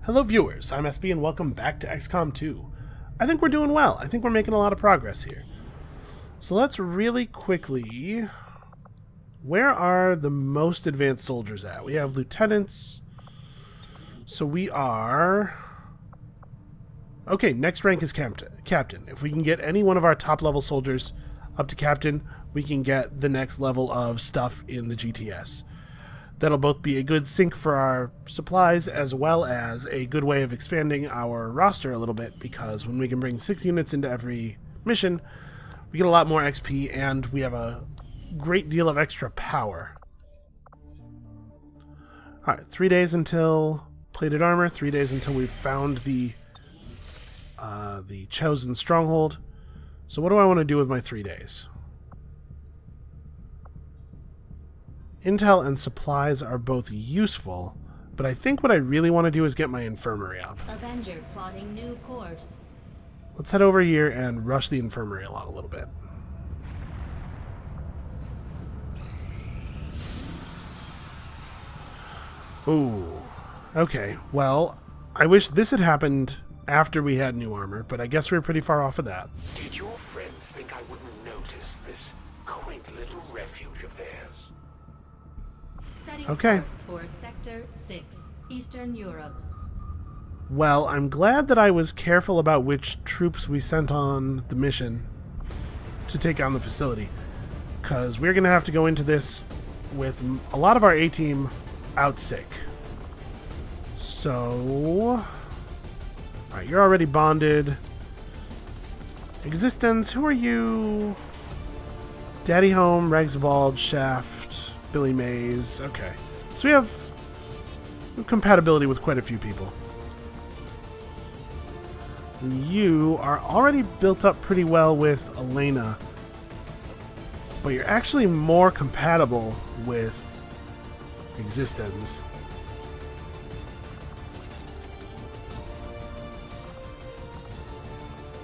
Hello viewers, I'm SB and welcome back to XCOM 2. I think we're doing well. I think we're making a lot of progress here. So let's really quickly... Where are the most advanced soldiers at? We have lieutenants. So we are... Okay, next rank is captain. If we can get any one of our top level soldiers up to captain, we can get the next level of stuff in the GTS. That'll both be a good sink for our supplies as well as a good way of expanding our roster a little bit, because when we can bring 6 units into every mission, we get a lot more XP and we have a great deal of extra power. Alright, 3 days until plated armor, 3 days until we've found the chosen stronghold. So what do I want to do with my 3 days? Intel and supplies are both useful, but I think what I really want to do is get my infirmary up. Avenger plotting new course. Let's head over here and rush the infirmary along a little bit. Ooh. Okay, well, I wish this had happened after we had new armor, but I guess we're pretty far off of that. Did your friends think I wouldn't notice this quaint little refuge of theirs? Setting Okay. course for Sector 6, Eastern Europe. Well, I'm glad that I was careful about which troops we sent on the mission to take on the facility, because we're going to have to go into this with a lot of our A-team out sick. So... Alright, you're already bonded. Existence, who are you? Daddy Home, Ragsbald, Shaft, Billy Mays. Okay. So we have compatibility with quite a few people. And you are already built up pretty well with Elena, but you're actually more compatible with Existence.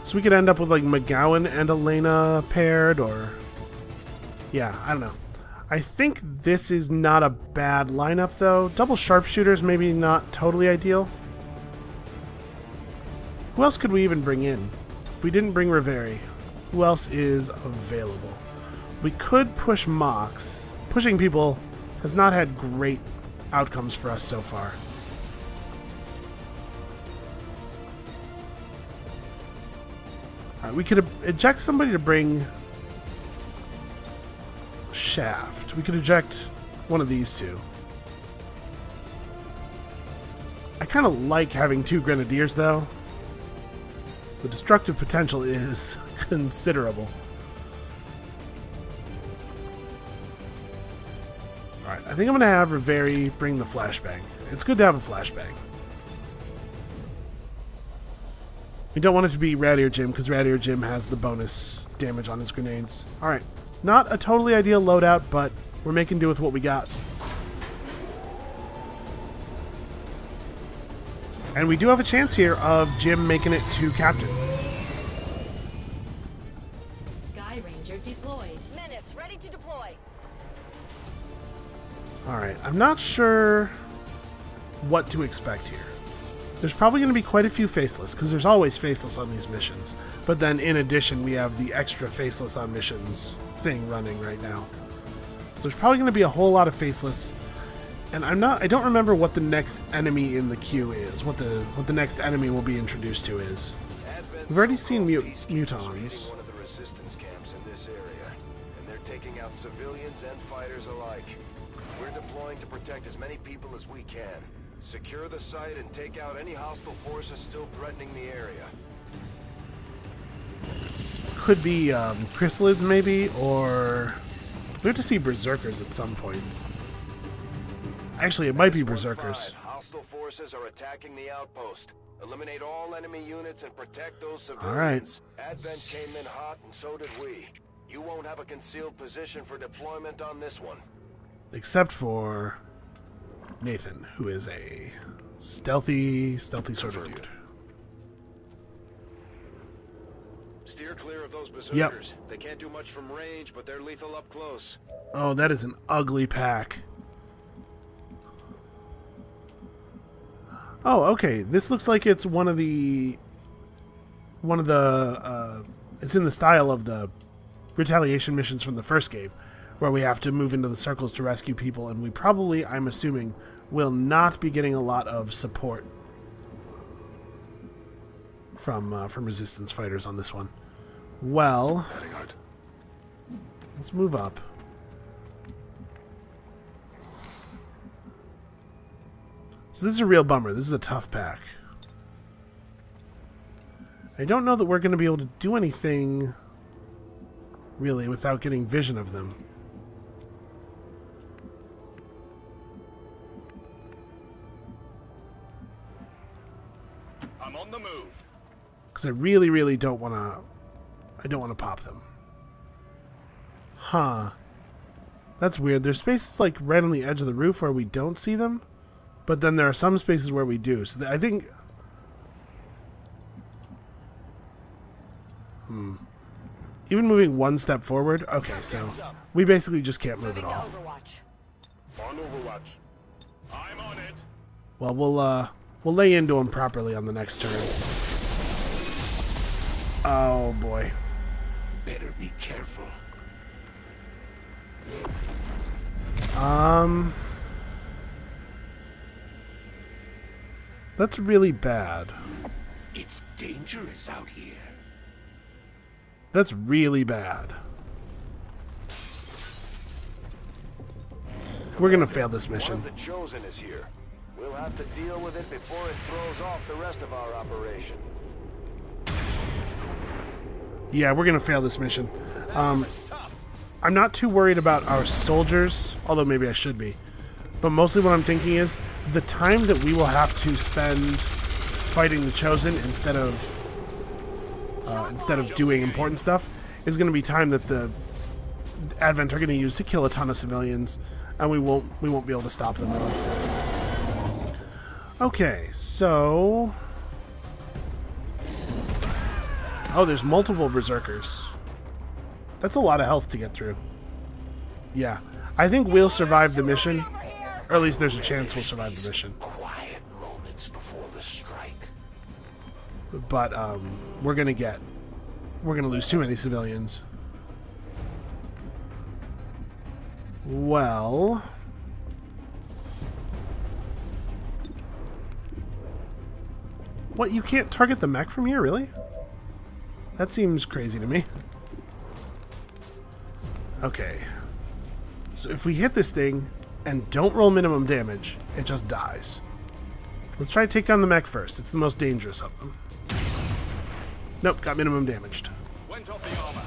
So we could end up with like McGowan and Elena paired, or... Yeah, I don't know. I think this is not a bad lineup, though. Double sharpshooters, maybe not totally ideal. Who else could we even bring in? If we didn't bring Riveri, who else is available? We could push Mox. Pushing people has not had great outcomes for us so far. Alright, we could eject somebody to bring Shaft. We could eject one of these two. I kind of like having 2 grenadiers, though. The destructive potential is considerable. Alright, I think I'm going to have Riveri bring the flashbang. It's good to have a flashbang. We don't want it to be Radier Jim, because Radier Jim has the bonus damage on his grenades. Alright, not a totally ideal loadout, but we're making do with what we got. And we do have a chance here of Jim making it to captain. Sky Ranger deployed. Menace, ready to deploy. Alright, I'm not sure what to expect here. There's probably going to be quite a few faceless, because there's always faceless on these missions. But then, in addition, we have the extra faceless on missions thing running right now. So there's probably going to be a whole lot of faceless. And I don't remember what the next enemy in the queue is, what the next enemy will be introduced to is. We've already seen mutons. One of the resistance camps in this area, and they're taking out civilians and fighters alike. We're deploying to protect as many people as we can. Secure the site and take out any hostile forces still threatening the area. Could be chrysalids maybe, or we have to see berserkers at some point. Actually, it might be berserkers. Hostile forces are attacking the outpost. Eliminate all enemy units and protect those civilians. All right. Advent came in hot, and so did we. You won't have a concealed position for deployment on this one. Except for Nathan, who is a stealthy sort of dude. Steer clear of those berserkers. Yep. They can't do much from range, but they're lethal up close. Oh, that is an ugly pack. Oh, okay. This looks like it's one of the... it's in the style of the retaliation missions from the first game, where we have to move into the circles to rescue people, and we probably, I'm assuming, will not be getting a lot of support from resistance fighters on this one. Well, let's move up. So this is a real bummer. This is a tough pack. I don't know that we're going to be able to do anything really without getting vision of them. I'm on the move. Because I really, really don't want to... I don't want to pop them. Huh. That's weird. There's spaces like right on the edge of the roof where we don't see them. But then there are some spaces where we do. So I think... Even moving one step forward? Okay, so we basically just can't move at all. On Overwatch. I'm on it. Well, we'll lay into them properly on the next turn. Oh, boy. Better be careful. That's really bad. It's dangerous out here. That's really bad. We're gonna fail this mission. One of the Chosen is here. We'll have to deal with it before it throws off the rest of our operation. Yeah, we're gonna fail this mission. I'm not too worried about our soldiers, although maybe I should be. But mostly what I'm thinking is the time that we will have to spend fighting the Chosen instead of doing important stuff is going to be time that the Advent are going to use to kill a ton of civilians, and we won't be able to stop them really. Okay, so there's multiple berserkers. That's a lot of health to get through. Yeah, I think we'll survive the mission, or at least there's a chance we'll survive the mission. Quiet moments before the strike. But we're gonna lose too many civilians. Well, what, you can't target the mech from here, really? That seems crazy to me. Okay, so if we hit this thing and don't roll minimum damage, it just dies. Let's try to take down the mech first. It's the most dangerous of them. Nope, got minimum damaged. Went off the armor.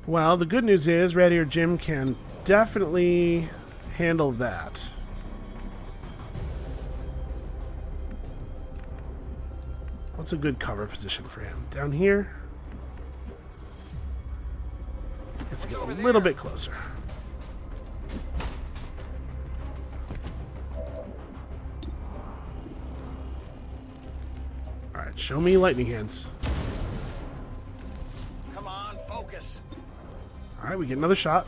Well, the good news is Radiator Jim can definitely handle that. What's a good cover position for him? Down here? Gets to get a little bit closer. Alright, show me lightning hands. Come on, focus. Alright, we get another shot.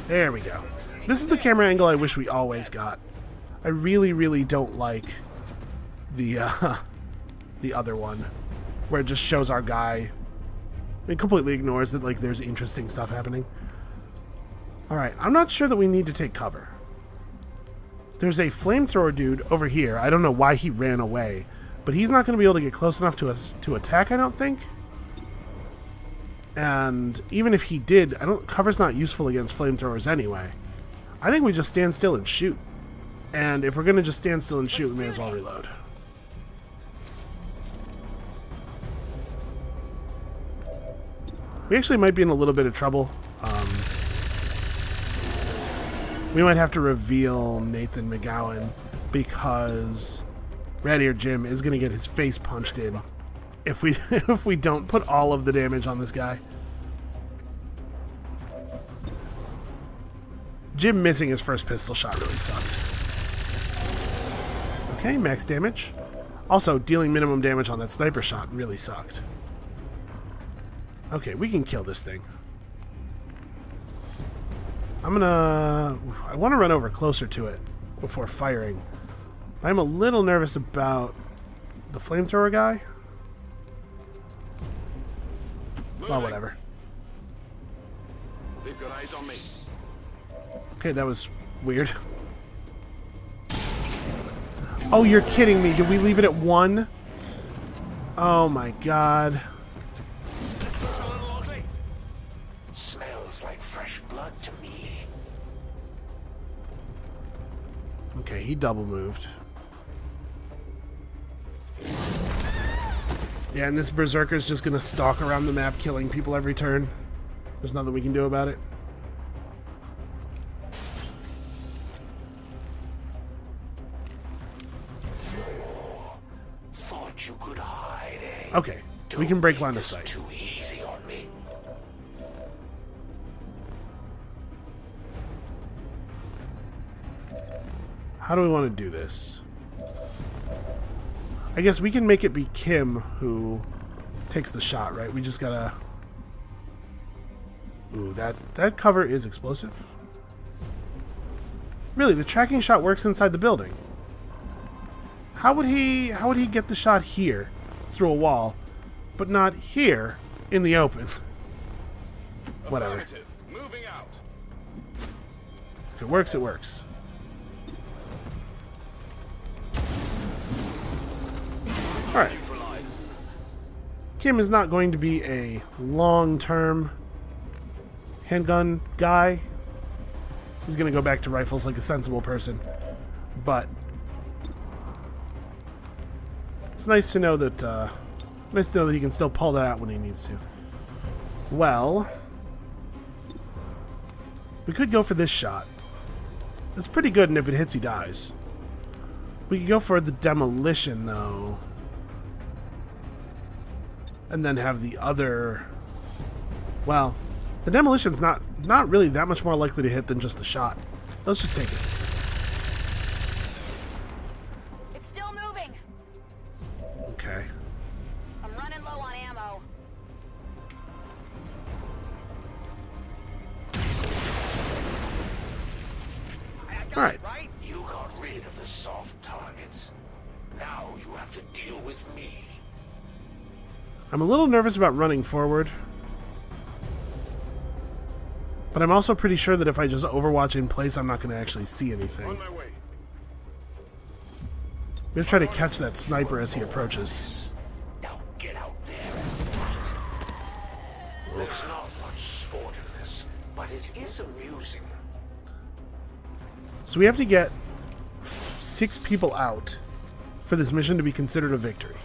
There we go. This is the camera angle I wish we always got. I really, really don't like the other one, where it just shows our guy. It completely ignores that, like, there's interesting stuff happening. Alright, I'm not sure that we need to take cover. There's a flamethrower dude over here. I don't know why he ran away, but he's not going to be able to get close enough to us to attack, I don't think. And even if he did, cover's not useful against flamethrowers anyway. I think we just stand still and shoot. And if we're going to just stand still and shoot, we may as well reload. We actually might be in a little bit of trouble. We might have to reveal Nathan McGowan because Radiator Jim is going to get his face punched in if we don't put all of the damage on this guy. Jim missing his first pistol shot really sucked. Okay, max damage. Also, dealing minimum damage on that sniper shot really sucked. Okay, we can kill this thing. I want to run over closer to it before firing. I'm a little nervous about the flamethrower guy. Well, whatever. They've got eyes on me. Okay, that was weird. Oh, you're kidding me. Did we leave it at 1? Oh my god. Smells like fresh blood to me. Okay, he double moved. Yeah, and this berserker's just gonna stalk around the map, killing people every turn. There's nothing we can do about it. Thought you could hide, eh? Okay, we can break Don't line make of this sight. Too easy on me. How do we want to do this? I guess we can make it be Kim who takes the shot, right? We just gotta... Ooh, that cover is explosive. Really, the tracking shot works inside the building. How would he get the shot here through a wall, but not here in the open? Whatever. Affirmative. Moving out. If it works, it works. Alright. Neutralized. Kim is not going to be a long-term handgun guy. He's going to go back to rifles like a sensible person. But it's nice to know that he can still pull that out when he needs to. Well, we could go for this shot. It's pretty good, and if it hits, he dies. We could go for the demolition, though. And then have the other... Well, the demolition's not really that much more likely to hit than just the shot. Let's just take it. It's still moving. Okay. I'm running low on ammo. Alright. Right? You got rid of the soft targets. Now you have to deal with me. I'm a little nervous about running forward. But I'm also pretty sure that if I just overwatch in place, I'm not going to actually see anything. On my way. I'm going to try to catch that sniper as he approaches. Now get out there and fight. There's not much sport in this, but it is amusing. So we have to get 6 people out for this mission to be considered a victory.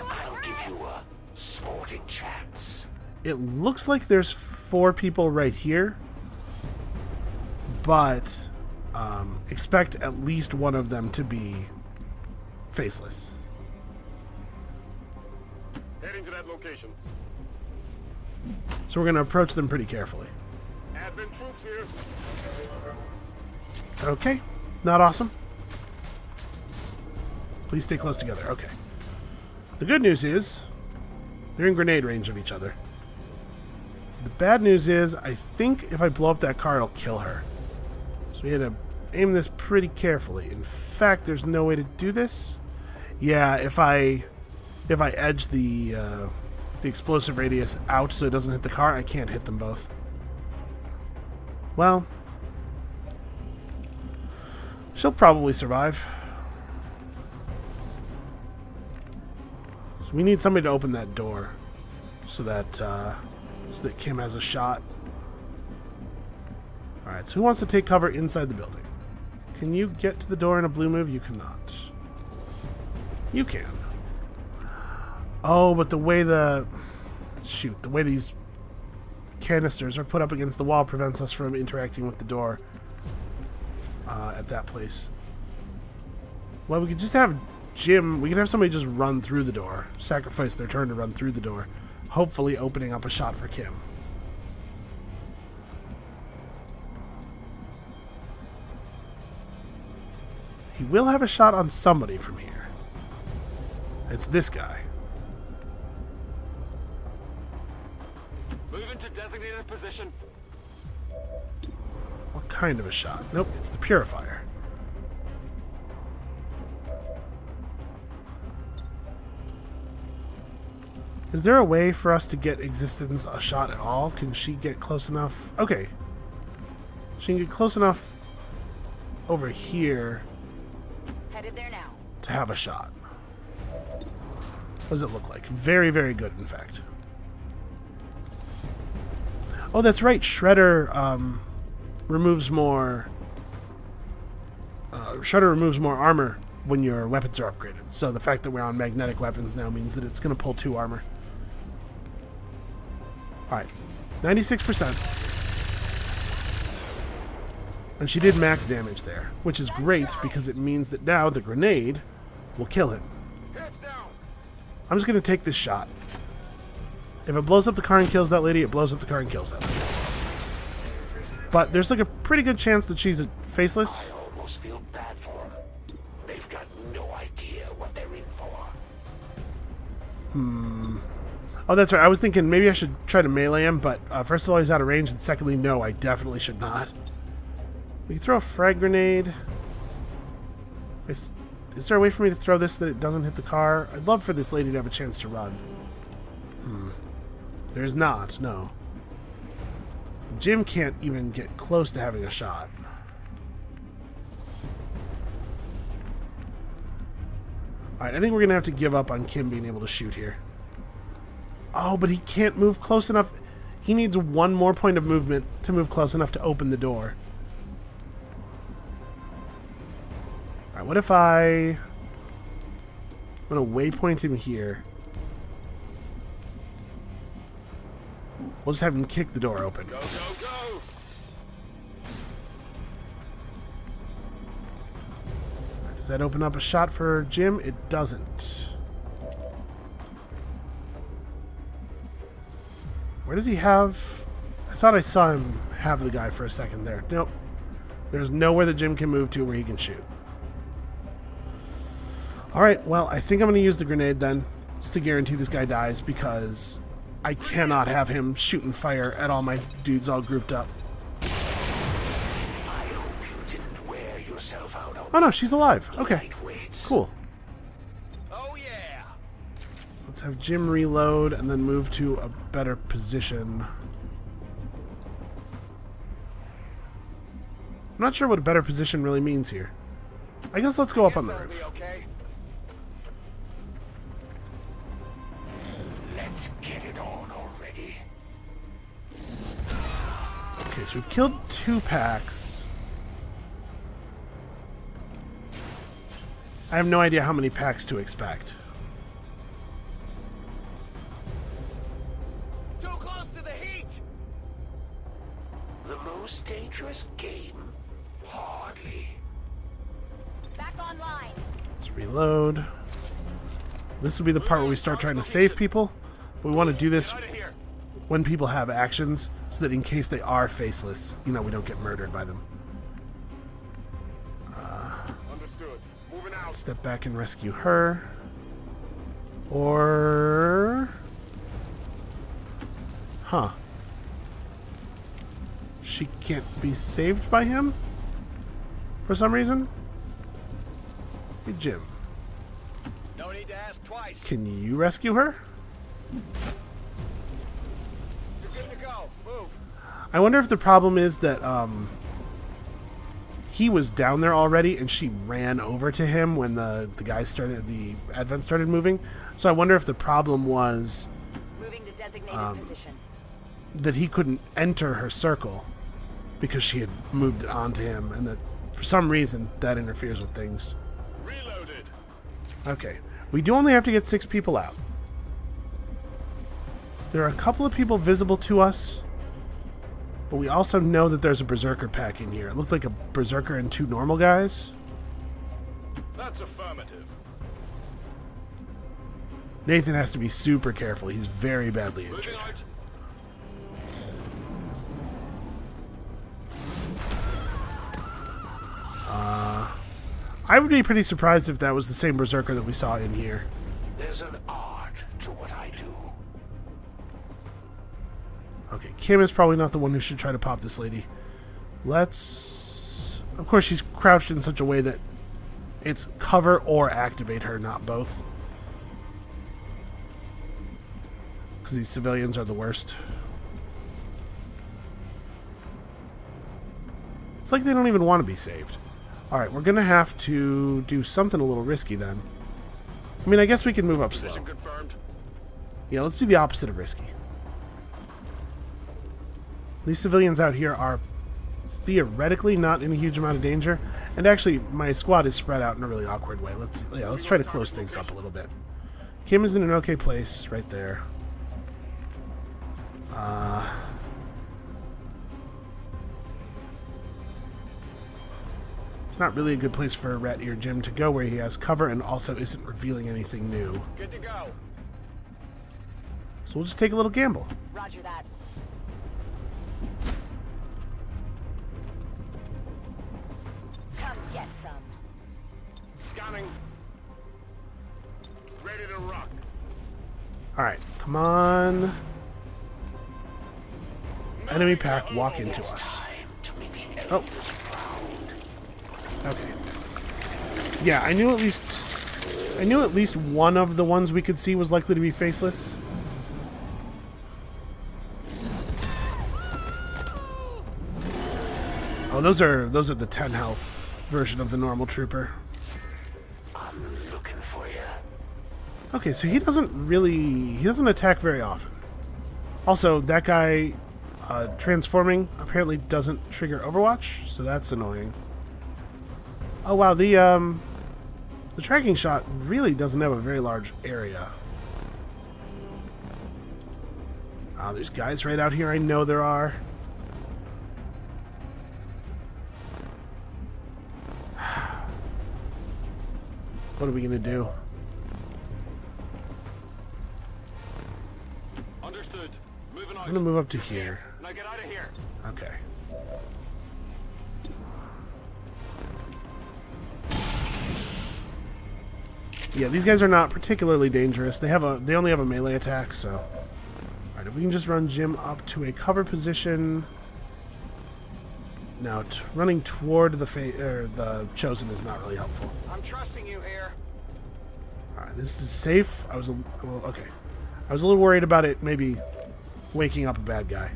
I'll give you a sporting chance. It looks like there's 4 people right here, but expect at least one of them to be faceless. Heading to that location. So we're going to approach them pretty carefully. Advent troops here. Okay, not awesome. Please stay close together. Okay. The good news is they're in grenade range of each other. The bad news is I think if I blow up that car, it'll kill her. So we had to aim this pretty carefully. In fact, there's no way to do this. Yeah, if I edge the explosive radius out so it doesn't hit the car, I can't hit them both. Well, she'll probably survive. So we need somebody to open that door so that Kim has a shot. Alright, so who wants to take cover inside the building? Can you get to the door in a blue move? You cannot. You can. Oh, but the way the way these canisters are put up against the wall prevents us from interacting with the door at that place. Well, we could just have Jim, we could have somebody just run through the door, sacrifice their turn to run through the door, hopefully opening up a shot for Kim. He will have a shot on somebody from here. It's this guy. Move into designated position. What kind of a shot. Nope, it's the purifier. Is there a way for us to get Existence a shot at all? Can she get close enough? Okay. She can get close enough over here Headed there now. to have a shot. What does it look like? Very, very good, in fact. Oh, that's right. Shredder removes more... Shredder removes more armor when your weapons are upgraded. So the fact that we're on magnetic weapons now means that it's going to pull 2 armor. Alright. 96%. And she did max damage there, which is great because it means that now the grenade will kill him. I'm just going to take this shot. If it blows up the car and kills that lady, it blows up the car and kills that lady. But there's like a pretty good chance that she's a faceless. I almost feel bad for them. They've got no idea what they're in for. Oh, that's right. I was thinking maybe I should try to melee him, but first of all, he's out of range, and secondly, no, I definitely should not. We can throw a frag grenade. Is there a way for me to throw this so that it doesn't hit the car? I'd love for this lady to have a chance to run. There's not, no. Jim can't even get close to having a shot. Alright, I think we're going to have to give up on Kim being able to shoot here. Oh, but he can't move close enough. He needs one more point of movement to move close enough to open the door. Alright, what if I'm going to waypoint him here. We'll just have him kick the door open. Go, go, go! Does that open up a shot for Jim? It doesn't. Where does he have... I thought I saw him have the guy for a second there. Nope. There's nowhere that Jim can move to where he can shoot. Alright, well, I think I'm going to use the grenade then, just to guarantee this guy dies, because I cannot have him shooting fire at all my dudes all grouped up. I hope you didn't wear yourself out on Oh no, she's alive. Okay, lightweights. cool. Oh yeah! So let's have Jim reload and then move to a better position. I'm not sure what a better position really means here. I guess let's go up on the roof. Okay? Let's get it on already. Okay, so we've killed 2 packs. I have no idea how many packs to expect. Too close to the heat! The most dangerous game? Hardly. Back online. Let's reload. This will be the part where we start trying to save people. But we want to do this Out of here! when people have actions, so that in case they are faceless, you know, we don't get murdered by them. Understood. Moving out. Step back and rescue her. Or... Huh. She can't be saved by him? For some reason? Hey, Jim. No need to ask twice. Can you rescue her? You're good to go. Move. I wonder if the problem is that, he was down there already and she ran over to him when the advent started moving. So I wonder if the problem was Moving to designated position. that he couldn't enter her circle because she had moved on to him, and that for some reason that interferes with things. Reloaded. Okay, we do only have to get 6 people out. There are a couple of people visible to us, but we also know that there's a Berserker pack in here. It looked like a Berserker and 2 normal guys. That's affirmative. Nathan has to be super careful. He's very badly Moving injured. out. I would be pretty surprised if that was the same Berserker that we saw in here. There's an art to what I do. Okay, Kim is probably not the one who should try to pop this lady. Let's... Of course, she's crouched in such a way that it's cover or activate her, not both. Because these civilians are the worst. It's like they don't even want to be saved. Alright, we're going to have to do something a little risky then. I mean, I guess we can move up slow. Yeah, let's do the opposite of risky. These civilians out here are theoretically not in a huge amount of danger. And actually, my squad is spread out in a really awkward way. Let's try to close things up a little bit. Kim is in an okay place right there. It's not really a good place for Rat Ear Jim to go where he has cover and also isn't revealing anything new. Good to go. So we'll just take a little gamble. Roger that. Come get some. Scanning. Ready to rock. Alright, come on. Enemy pack walk into us. Oh. Okay. Yeah, I knew at least one of the ones we could see was likely to be faceless. Oh, those are the 10 health version of the normal trooper. I'm looking for you. Okay, so he doesn't attack very often. Also, that guy transforming apparently doesn't trigger Overwatch, so that's annoying. Oh wow, the tracking shot really doesn't have a very large area. Ah, there's guys right out here. I know there are. What are we gonna do? Understood. Moving on. I'm gonna move up to here. Now get out of here. Okay. Yeah, these guys are not particularly dangerous. They only have a melee attack, so. Alright, if we can just run Jim up to a cover position. Now, running toward the Chosen is not really helpful. I'm trusting you here. Alright, this is safe. Okay. I was a little worried about it maybe waking up a bad guy.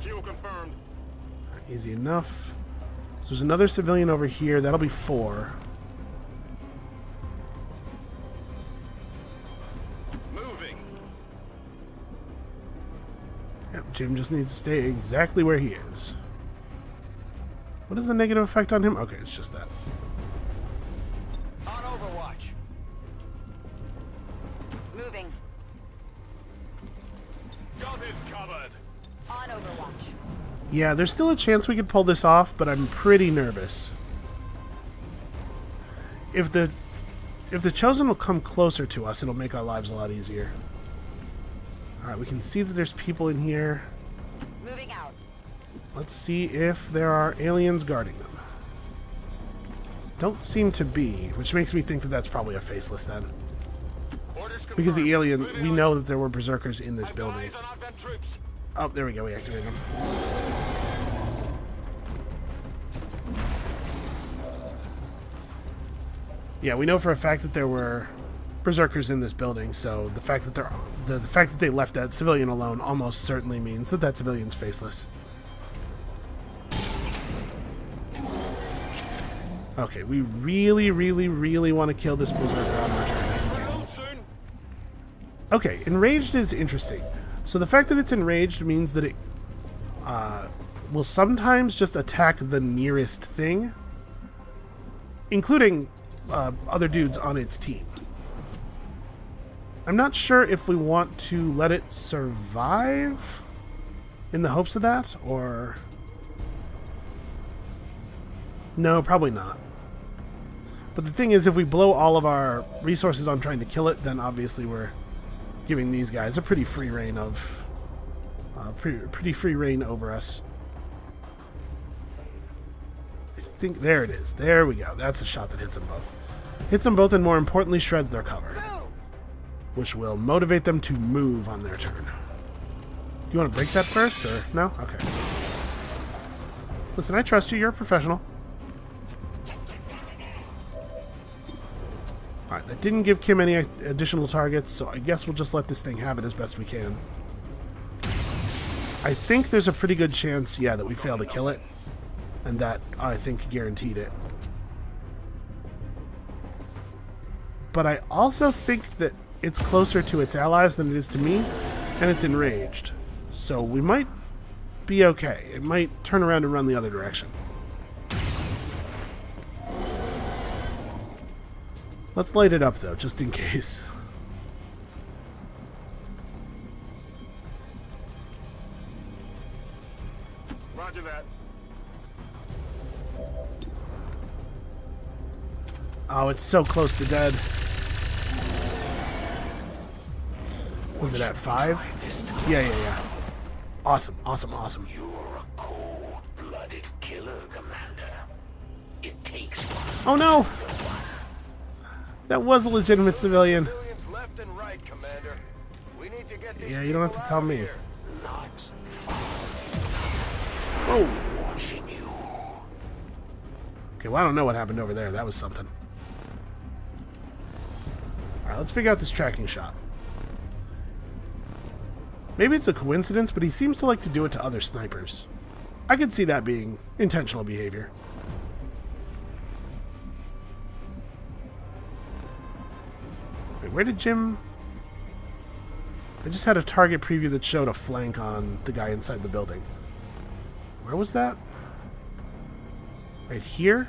Kill confirmed. Easy enough. So there's another civilian over here. That'll be 4. Moving. Yep, Jim just needs to stay exactly where he is. What is the negative effect on him? Okay, it's just that. On Overwatch. Moving. Got it covered. On Overwatch. Yeah, there's still a chance we could pull this off, but I'm pretty nervous. If the Chosen will come closer to us, it'll make our lives a lot easier. Alright, we can see that there's people in here. Moving out. Let's see if there are aliens guarding them. Don't seem to be, which makes me think that that's probably a faceless then. Orders confirmed. Because the alien, Moving we on. know that there were berserkers in this building. Eyes on advent troops. Oh, there we go, we activated them. Yeah, we know for a fact that there were berserkers in this building, so the fact that the fact that they left that civilian alone almost certainly means that that civilian's faceless. Okay, we really, really, really want to kill this berserker on return if we can. Soon. Okay, enraged is interesting. So the fact that it's enraged means that it will sometimes just attack the nearest thing, including other dudes on its team. I'm not sure if we want to let it survive in the hopes of that, or... No, probably not. But the thing is, if we blow all of our resources on trying to kill it, then obviously we're giving these guys a pretty free reign of... pretty free reign over us. I think... There it is. There we go. That's a shot that hits them both. Hits them both and, more importantly, shreds their cover. which will motivate them to move on their turn. Do you want to break that first, or no? Okay. Listen, I trust you. You're a professional. Alright, that didn't give Kim any additional targets, so I guess we'll just let this thing have it as best we can. I think there's a pretty good chance, yeah, that we fail to kill it. And that, I think, guaranteed it. But I also think that it's closer to its allies than it is to me, and it's enraged. So we might be okay. It might turn around and run the other direction. Let's light it up, though, just in case. Roger that. Oh, it's so close to dead. Was it at 5? Yeah. Awesome. You're a cold-blooded killer, Commander. It takes one. Oh no! That was a legitimate civilian. Civilians left and right, Commander. We need to get these Yeah, you don't have people to tell out of me. here. Not Oh! watching you. Okay, well, I don't know what happened over there. That was something. Alright, let's figure out this tracking shot. Maybe it's a coincidence, but he seems to like to do it to other snipers. I could see that being intentional behavior. Wait, where did Jim... I just had a target preview that showed a flank on the guy inside the building. Where was that? Right here?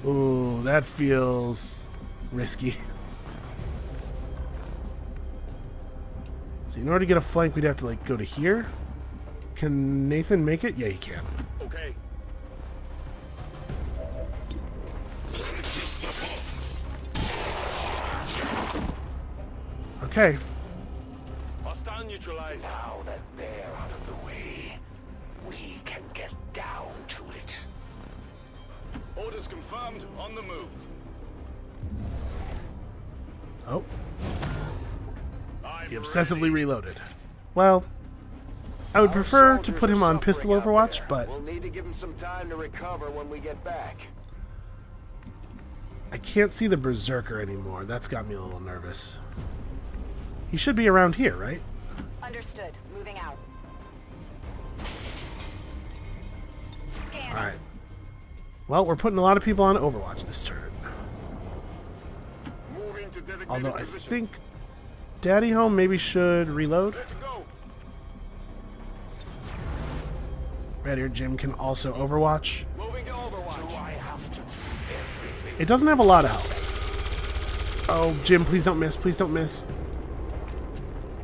Ooh, that feels risky. So in order to get a flank, we'd have to, like, go to here. Can Nathan make it? Yeah, he can. Okay. Okay. Hostile neutralized. Now that they're out of the way, we can get down to it. Orders confirmed. On the move. Oh, I'm he obsessively ready. reloaded. Well, I would Our prefer to soldiers put him are on pistol suffering out Overwatch, there. but We'll need to give him some time to recover when we get back. I can't see the Berserker anymore. That's got me a little nervous. He should be around here, right? Understood. Moving out. Scanning. Alright. Well, we're putting a lot of people on Overwatch this turn. Moving to designated Although I position. think Daddy Home maybe should reload. Let's go. Red Ear Jim can also Overwatch. Moving to Overwatch. Do I have to? Everything. It doesn't have a lot of health. Oh, Jim, please don't miss. Please don't miss.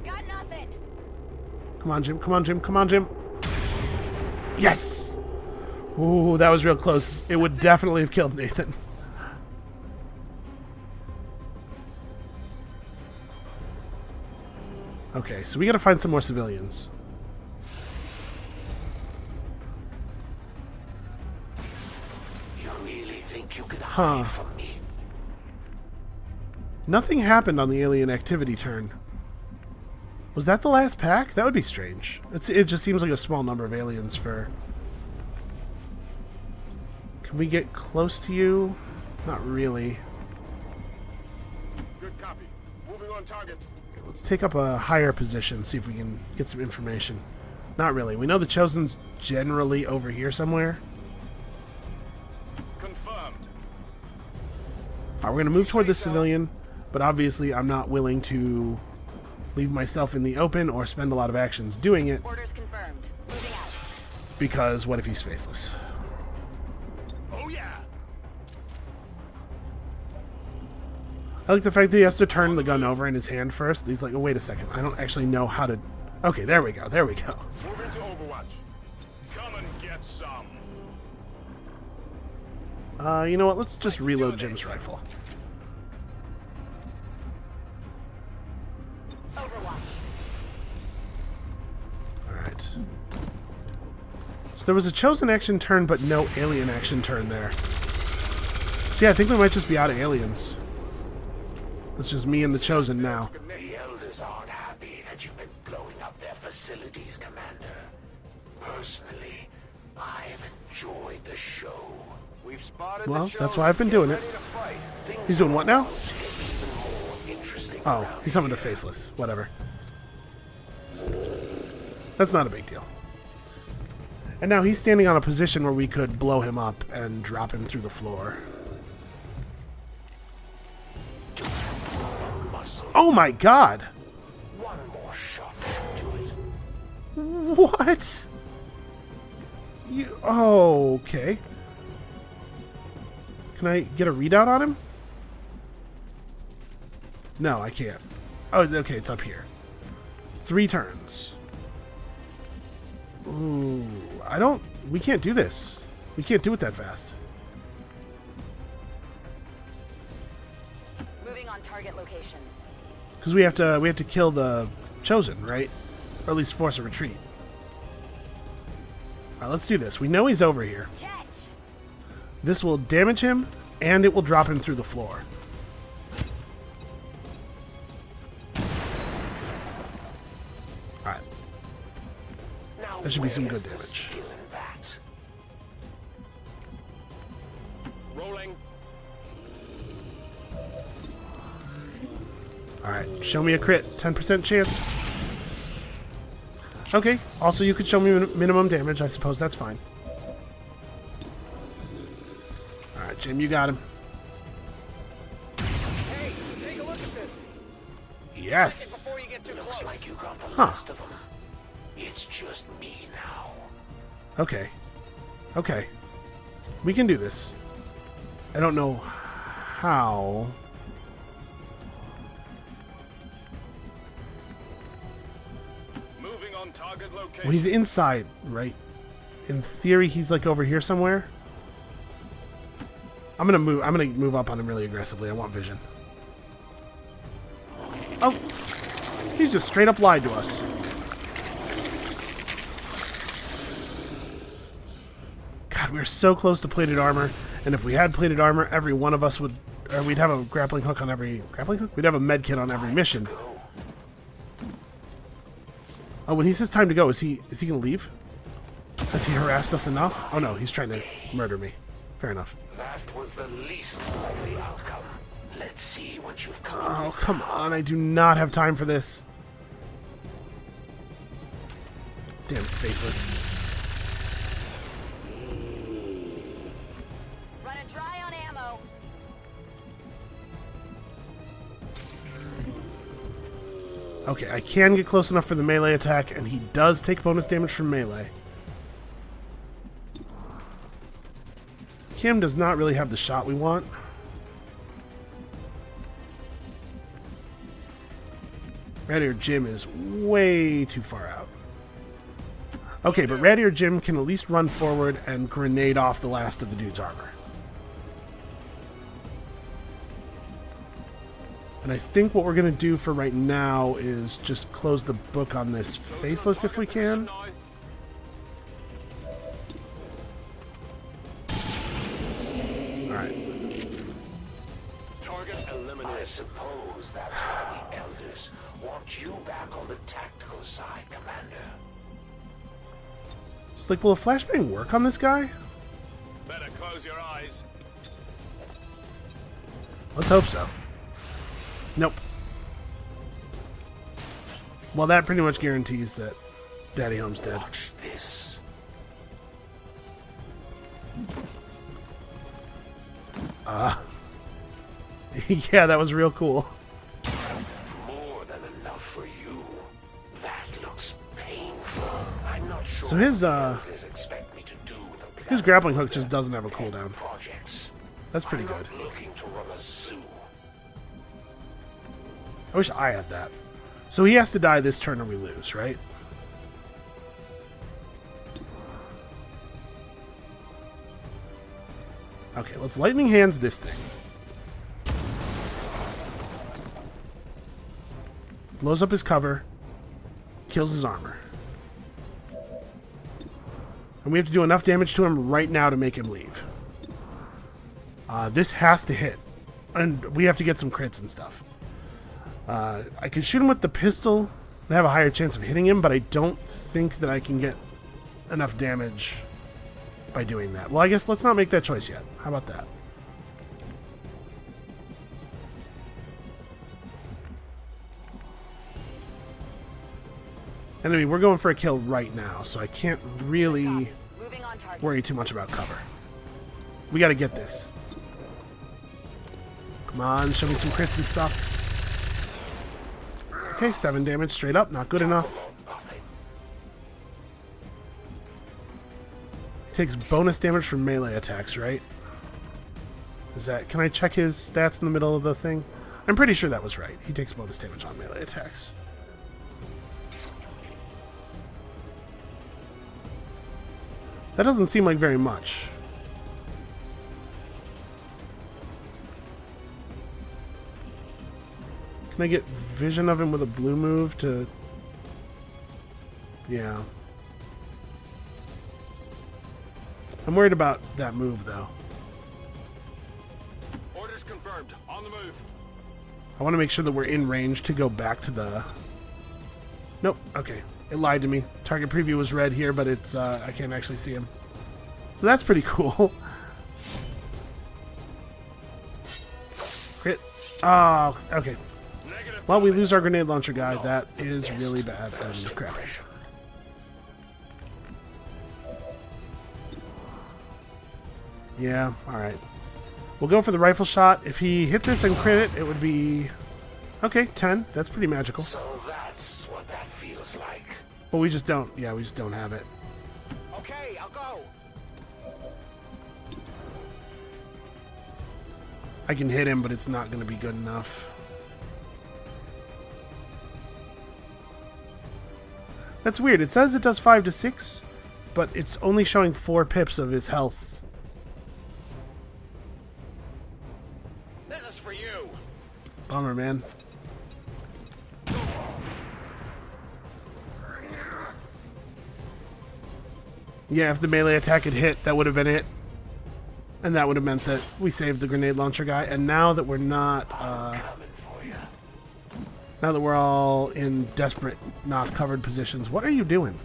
Got nothing. Come on, Jim. Come on, Jim. Come on, Jim. Yes! Ooh, that was real close. It would definitely have killed Nathan. Okay, so we gotta find some more civilians. You really think you can Huh. hide from me? Nothing happened on the alien activity turn. Was that the last pack? That would be strange. It just seems like a small number of aliens for... Can we get close to you? Not really. Good copy. Moving on target. Let's take up a higher position, see if we can get some information. Not really. We know the Chosen's generally over here somewhere. Confirmed. Alright, we're going to move toward the civilian, but obviously I'm not willing to leave myself in the open or spend a lot of actions doing it, Orders confirmed. Moving out. because what if he's faceless? Oh yeah. I like the fact that he has to turn the gun over in his hand first. He's like, oh, wait a second. I don't actually know how to... Okay, there we go. There we go. Moving to Overwatch. Come and get some. You know what? Let's just reload Jim's rifle. Overwatch. Alright. So there was a Chosen action turn, but no alien action turn there. So yeah, I think we might just be out of aliens. It's just me and the Chosen now. facilities, Commander. Personally, I've enjoyed the show. We've spotted Well, the show. that's why I've been doing it. Ready to fight. He's doing what now? Even more interesting Oh, around he summoned a faceless. Whatever. That's not a big deal. And now he's standing on a position where we could blow him up and drop him through the floor. muscle. Oh my god! One more shot to it. What? You... Oh, okay. Can I get a readout on him? No, I can't. Oh, okay, it's up here. 3 turns. Ooh, I don't... We can't do this. We can't do it that fast. Moving on target location. Because we have to kill the Chosen, right? Or at least force a retreat. Alright, let's do this. We know he's over here. Catch! This will damage him, and it will drop him through the floor. Alright, Now that should be some where's good the damage. skill in that? Rolling. Alright, show me a crit. 10% chance. Okay, also you could show me minimum damage. I suppose that's fine. Alright, Jim, you got him. Hey, take a look at this. Yes! Before you get too Looks close. like you got the Huh. last of them. It's just me now. Okay. Okay. We can do this. I don't know how. Moving on target location. Well, he's inside, right? In theory, he's like over here somewhere. I'm gonna move up on him really aggressively. I want vision. Oh, he's just straight up lied to us. God, we're so close to plated armor, and if we had plated armor, every one of us would, or we'd have a grappling hook on every grappling hook. We'd have a med kit on every mission. Oh, when he says time to go, is he gonna leave? Has he harassed us enough? Oh no, he's trying to murder me. Fair enough. That was the least likely outcome. Let's see what you've come Oh, with. come on. I do not have time for this. Damn faceless. Running dry on ammo. Okay, I can get close enough for the melee attack, and he does take bonus damage from melee. Kim does not really have the shot we want. Red-Eared Jim is way too far out. Okay, but Red-Eared Jim can at least run forward and grenade off the last of the dude's armor. And I think what we're going to do for right now is just close the book on this faceless if we can. Alright. Target I eliminated. suppose that's why the elders want you back on the tactical side, Commander. It's like, will a flashbang work on this guy? Better close your eyes. Let's hope so. Nope. Well, that pretty much guarantees that Daddy Home's dead. Watch this. Yeah, that was real cool. More than enough for you. That looks painful. I'm not sure So his, what the elders expect me to do with a his planet grappling hook with just doesn't have a their cooldown. projects. That's pretty I'm good. not looking to run a zoo. I wish I had that. So he has to die this turn or we lose, right? Okay, let's lightning hands this thing. Blows up his cover. Kills his armor. And we have to do enough damage to him right now to make him leave. This has to hit. And we have to get some crits and stuff. I can shoot him with the pistol. I have a higher chance of hitting him, but I don't think that I can get enough damage by doing that. Well, I guess let's not make that choice yet. How about that? And I mean, we're going for a kill right now, so I can't really Moving on target. worry too much about cover. We got to get this. Come on, show me some crits and stuff. Okay, 7 damage straight up. Not good enough. Takes bonus damage from melee attacks, right? Is that... Can I check his stats in the middle of the thing? I'm pretty sure that was right. He takes bonus damage on melee attacks. That doesn't seem like very much. Can I get vision of him with a blue move to... Yeah. I'm worried about that move, though. Orders confirmed. On the move. I want to make sure that we're in range to go back to the... Nope. Okay. It lied to me. Target preview was red here, but it's I can't actually see him. So that's pretty cool. Crit. Oh, okay. Well, we lose our grenade launcher guy. That is really bad and crappy. Yeah, alright. We'll go for the rifle shot. If he hit this and crit it, it would be... Okay, 10. That's pretty magical. So that's what that feels like. But we just don't... Yeah, we just don't have it. Okay, I'll go. I can hit him, but it's not going to be good enough. That's weird. It says it does 5 to 6, but it's only showing 4 pips of his health. This is for you. Bummer, man. Yeah, if the melee attack had hit, that would have been it. And that would have meant that we saved the grenade launcher guy. And now that we're not... now that we're all in desperate, not covered positions, what are you doing?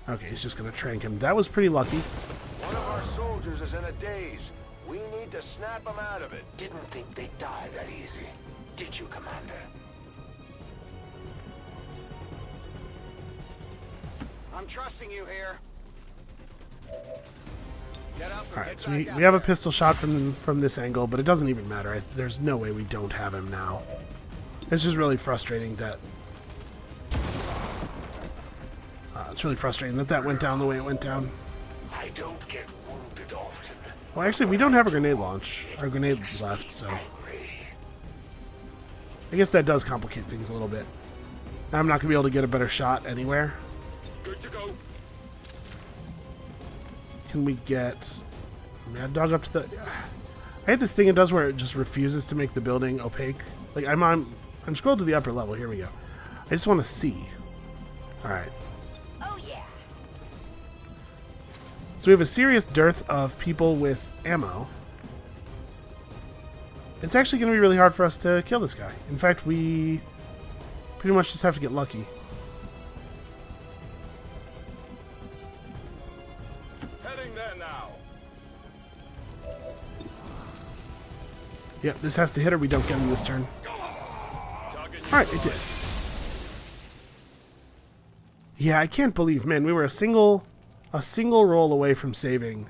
Okay, he's just going to trank him. That was pretty lucky. One of our soldiers is in a daze. We need to snap him out of it. Didn't think they'd die that easy. Did you, Commander? I'm trusting you here. Get up and Alright, get so back out we have a there. pistol shot from this angle, but it doesn't even matter. There's no way we don't have him now. It's just really frustrating that... it's really frustrating that that went down the way it went down. I don't get wounded often. Well, actually, we don't have a grenade launch. Our grenade left, so... I guess that does complicate things a little bit. Now I'm not going to be able to get a better shot anywhere. Good to go. Can we get Mad Dog up to the... I hate this thing it does where it just refuses to make the building opaque. Like, I'm scrolled to the upper level. Here we go. I just want to see. Alright. Oh yeah. So we have a serious dearth of people with ammo. It's actually going to be really hard for us to kill this guy. In fact, we pretty much just have to get lucky. Heading there now. Yep, this has to hit or we don't get him this turn. Alright, it did. Yeah, I can't believe, man, we were a single roll away from saving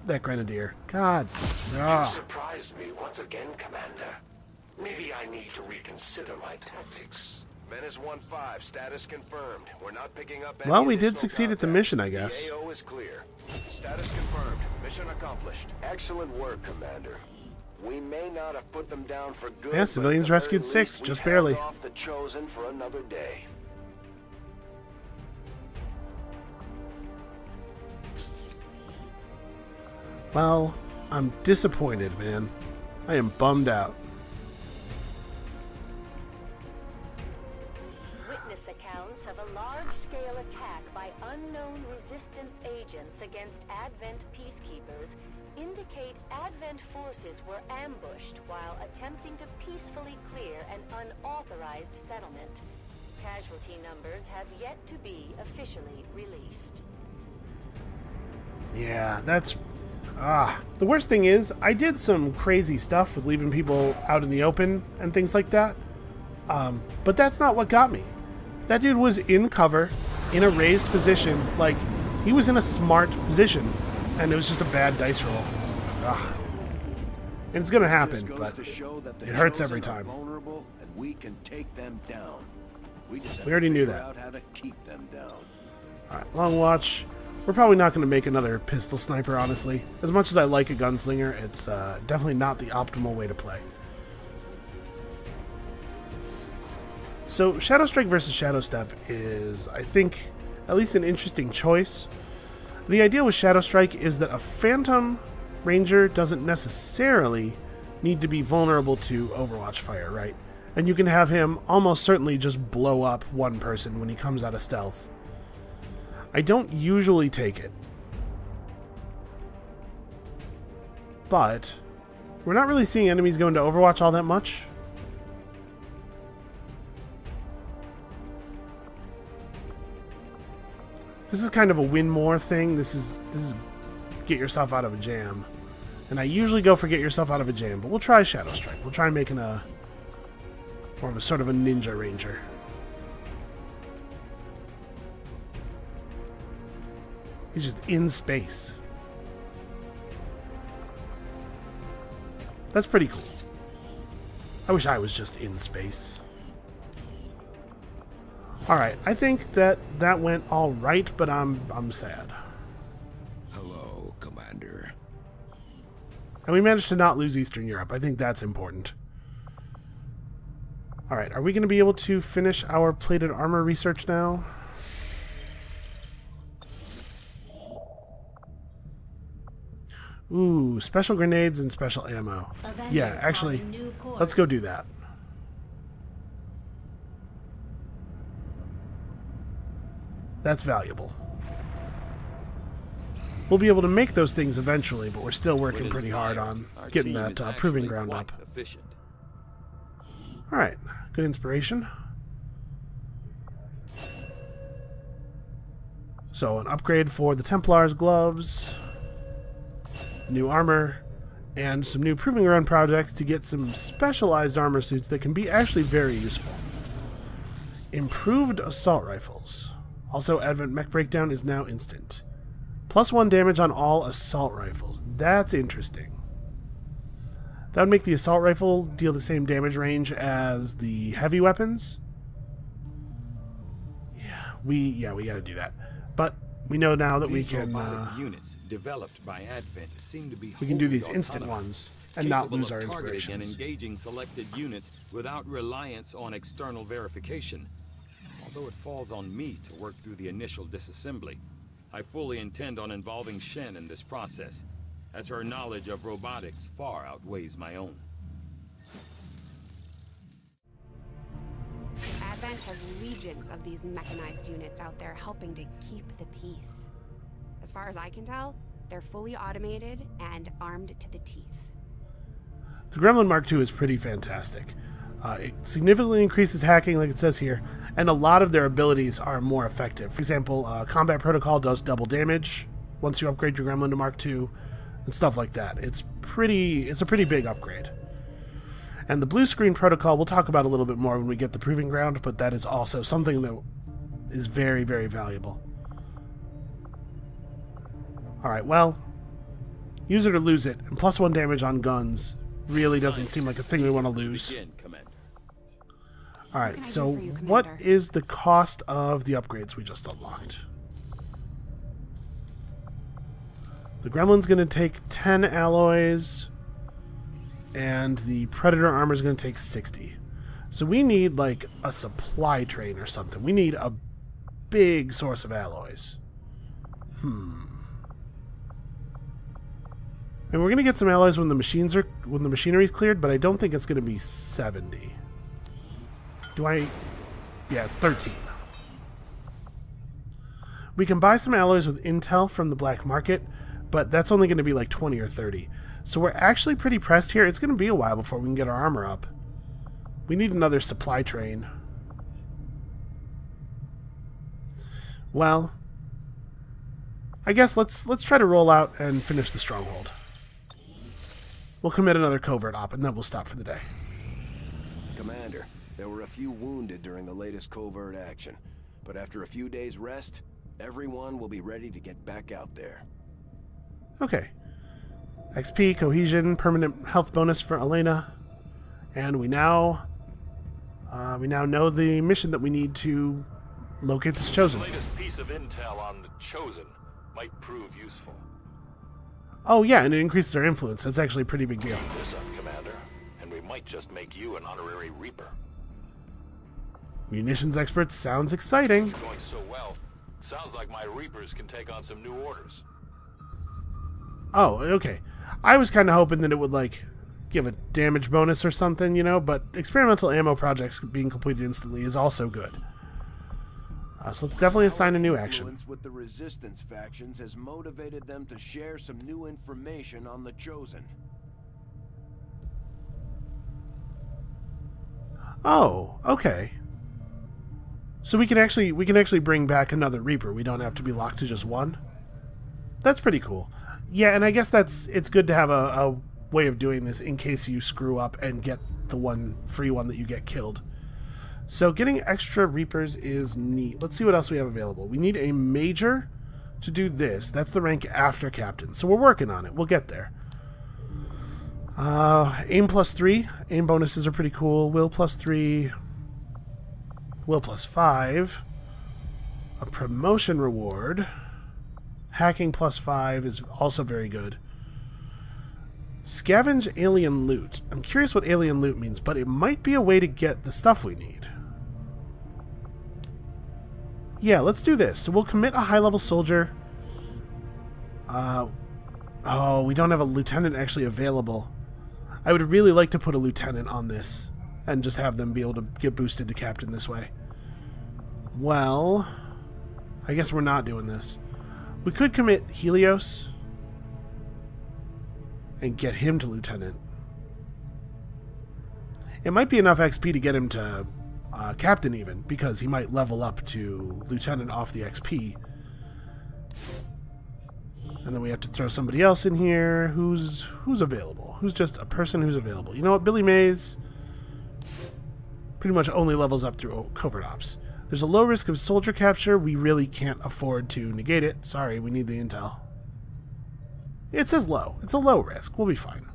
that grenadier. God. You surprised me once again, Commander. Maybe I need to reconsider my tactics. Menace 1-5, status confirmed. We're not picking up any Well, we did additional succeed at the contact. mission, I guess. The AO is clear. Status confirmed. Mission accomplished. Excellent work, Commander. We may not have put them down for good. Yeah, but civilians at the rescued very 6, least, just we barely. held off the chosen for another day. Well, I'm disappointed, man. I am bummed out. Witness accounts of a large-scale attack by unknown resistance agents against Advent peacekeepers indicate Advent forces were ambushed while attempting to peacefully clear an unauthorized settlement. Casualty numbers have yet to be officially released. Yeah, that's... the worst thing is, I did some crazy stuff with leaving people out in the open and things like that. But that's not what got me. That dude was in cover, in a raised position, like, he was in a smart position, and it was just a bad dice roll. Ugh. And it's gonna happen, but it hurts every time. Vulnerable, and we can take them down. We already knew that. Out how to keep them down. Alright, long watch. We're probably not going to make another pistol sniper, honestly. As much as I like a gunslinger, it's definitely not the optimal way to play. So, Shadow Strike versus Shadow Step is, I think, at least an interesting choice. The idea with Shadow Strike is that a Phantom Ranger doesn't necessarily need to be vulnerable to Overwatch fire, right? And you can have him almost certainly just blow up one person when he comes out of stealth. I don't usually take it. But we're not really seeing enemies go into Overwatch all that much. This is kind of a win more thing. This is get yourself out of a jam. And I usually go for get yourself out of a jam, but we'll try Shadow Strike. We'll try making a more of a sort of a ninja ranger. He's just in space. That's pretty cool. I wish I was just in space. Alright, I think that went all right, but I'm sad. Hello, Commander. And we managed to not lose Eastern Europe. I think that's important. Alright, are we going to be able to finish our plated armor research now? Ooh, special grenades and special ammo. Yeah, actually, let's go do that. That's valuable. We'll be able to make those things eventually, but we're still working pretty hard on getting that proving ground up. Alright, good inspiration. So, an upgrade for the Templar's gloves, new armor, and some new proving ground projects to get some specialized armor suits that can be actually very useful. Improved assault rifles. Also, Advent Mech Breakdown is now instant. +1 damage on all assault rifles. That's interesting. That would make the assault rifle deal the same damage range as the heavy weapons. Yeah, we gotta do that. But we know now that we can units developed by Advent seem to be we can do these instant ones and not lose our inspirations. And engaging selected units without reliance on external verification. Although it falls on me to work through the initial disassembly, I fully intend on involving Shen in this process, as her knowledge of robotics far outweighs my own. Advent has legions of these mechanized units out there helping to keep the peace. As far as I can tell, they're fully automated and armed to the teeth. The Gremlin Mark II is pretty fantastic. It significantly increases hacking, like it says here, and a lot of their abilities are more effective. For example, Combat Protocol does double damage once you upgrade your Gremlin to Mark II, and stuff like that. It's a pretty big upgrade. And the Blue Screen Protocol we'll talk about a little bit more when we get the Proving Ground, but that is also something that is very, very valuable. Alright, well, use it or lose it, and +1 damage on guns really doesn't seem like a thing we want to lose. Alright, so what is the cost of the upgrades we just unlocked? The Gremlin's going to take 10 alloys, and the Predator armor is going to take 60. So we need, like, a supply train or something. We need a big source of alloys. And we're going to get some alloys when the machinery's cleared, but I don't think it's going to be 70. Yeah, it's 13. We can buy some alloys with intel from the black market, but that's only going to be like 20 or 30. So we're actually pretty pressed here. It's going to be a while before we can get our armor up. We need another supply train. Well, I guess let's try to roll out and finish the stronghold. We'll commit another covert op, and then we'll stop for the day. Commander, there were a few wounded during the latest covert action, but after a few days' rest, everyone will be ready to get back out there. Okay. XP, cohesion, permanent health bonus for Elena, and we now know the mission that we need to locate this Chosen. The latest piece of intel on the Chosen might prove useful. Oh yeah, and it increases our influence. That's actually a pretty big deal. This up, Commander, and we might just make you an honorary Reaper. Munitions experts sounds exciting. It's going so well. Sounds like my Reapers can take on some new orders. Oh, okay. I was kind of hoping that it would, like, give a damage bonus or something, you know, but experimental ammo projects being completed instantly is also good. So let's definitely assign a new action. Influence with the resistance factions has motivated them to share some new information on the Chosen. Oh, okay. So we can actually bring back another Reaper. We don't have to be locked to just one. That's pretty cool. Yeah, and I guess it's good to have a way of doing this in case you screw up and get the one free one that you get killed. So getting extra Reapers is neat. Let's see what else we have available. We need a Major to do this. That's the rank after Captain. So we're working on it. We'll get there. Aim +3. Aim bonuses are pretty cool. Will +3. Will +5. A promotion reward. Hacking +5 is also very good. Scavenge alien loot. I'm curious what alien loot means, but it might be a way to get the stuff we need. Yeah, let's do this. So we'll commit a high-level soldier. Oh, we don't have a lieutenant actually available. I would really like to put a lieutenant on this and just have them be able to get boosted to captain this way. Well, I guess we're not doing this. We could commit Helios and get him to lieutenant. It might be enough XP to get him to captain even, because he might level up to lieutenant off the XP. And then we have to throw somebody else in here who's available. Who's just a person who's available. You know what? Billy Mays pretty much only levels up through covert ops. There's a low risk of soldier capture. We really can't afford to negate it. Sorry, we need the intel. It says low. It's a low risk. We'll be fine.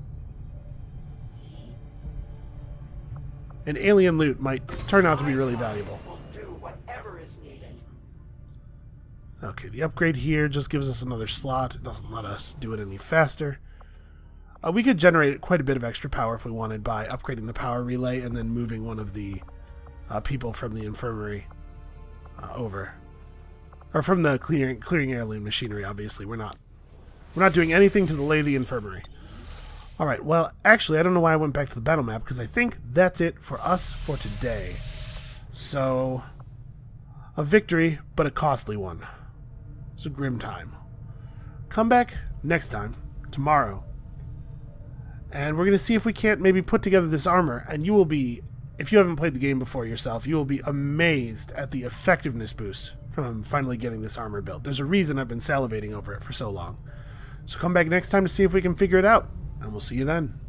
And alien loot might turn out to be really valuable. Okay, the upgrade here just gives us another slot. It doesn't let us do it any faster. We could generate quite a bit of extra power if we wanted by upgrading the power relay and then moving one of the people from the infirmary over. Or from the clearing heirloom machinery, obviously. We're not doing anything to delay the infirmary. Alright, well, actually, I don't know why I went back to the battle map, because I think that's it for us for today. So, a victory, but a costly one. It's a grim time. Come back next time, tomorrow, and we're going to see if we can't maybe put together this armor, and you will be, if you haven't played the game before yourself, you will be amazed at the effectiveness boost from finally getting this armor built. There's a reason I've been salivating over it for so long. So come back next time to see if we can figure it out. And we'll see you then.